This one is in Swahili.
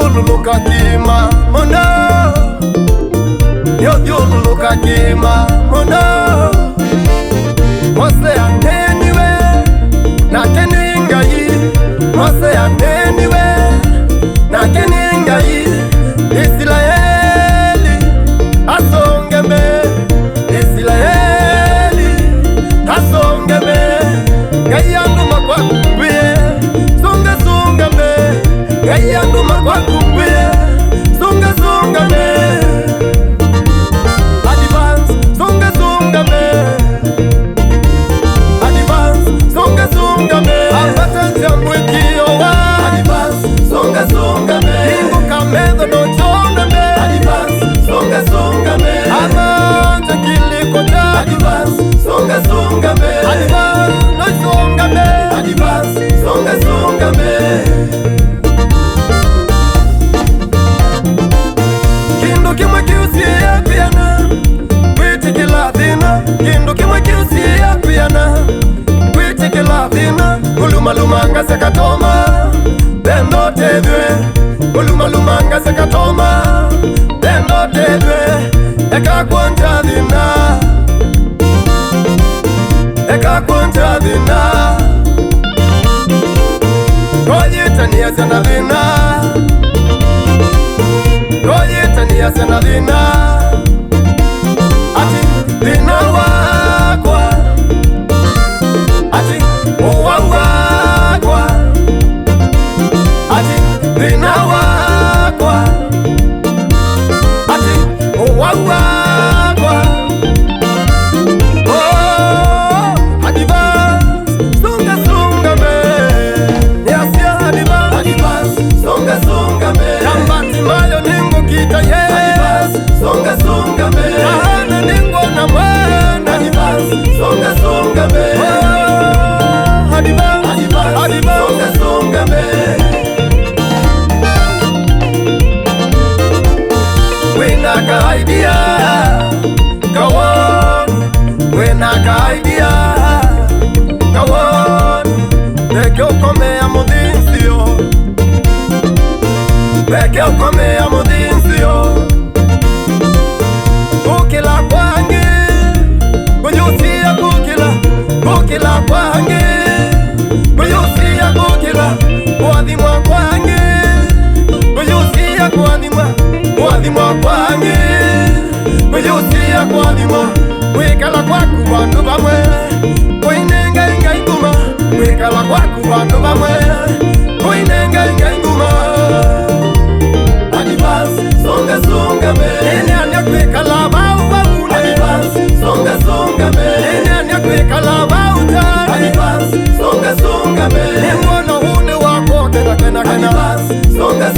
Yothiuluka kima muno, yothiuluka kima muno. Mose aneniwe nake ni Ngai, Mose aneniwe nake ni Ngai. Israeli asonge mbele, Israeli asonge mbele. Ngai anduma kwa kumbie, songa mbele. Ngai anduma kwa kumbie, songa mbele. Advance, songa mbele. Advance, songa mbele. Apatanza mwikio wa advance, songa mbele. Ingo kamedo no chona mbele. Advance, songa mbele. Amanja kilikota. Advance, songa mbele. Advance, no songa mbele. Advance, songa mbele. Kindo kimwe kiusia piana, kwiti kila dhina. Kindo kimwe kiusia piana, kwiti kila dhina. Ulumalumanga sekatoma, bendo tedwe. Ulumalumanga sekatoma, bendo tedwe. Eka kwanja dhina, eka kwanja dhina. Koyitania sena dhina, koyitania sena dhina. Ati dhina wakwa, ati uwa wakwa, ati dhina wakwa, ati uwa wakwa. Oh, advance, songa mbele. Niasia advance, songa mbele. Kambati mayo ningo kita ye. Advance, songa mbele. Kahana ningo na mwena. Advance, songa mbele. Oh, advance, songa mbele. Wena ka idea, kawon. Wena ka idea, kawon. Beke ukomea mudhinsio, beke ukomea mudhinsio. Kukila kwangi, kuyusia kukila, kukila kwangi, kuyusia kukila. Kuadhimwa kwangi, kuyusia kuadhimwa, kuadhimwa kwangi, kuyusia kuadhimwa. Wikala kwaku bandu bamwe, kuinenga inga inguma. Wikala kwaku bandu bamwe, kuinenga inga inguma. Advance, songa mbele. Nene anya kwikala bau babune. Advance, songa mbele. Nene anya kwikala bau tani. Advance, songa mbele. Nengono hune wako kena. Advance, songa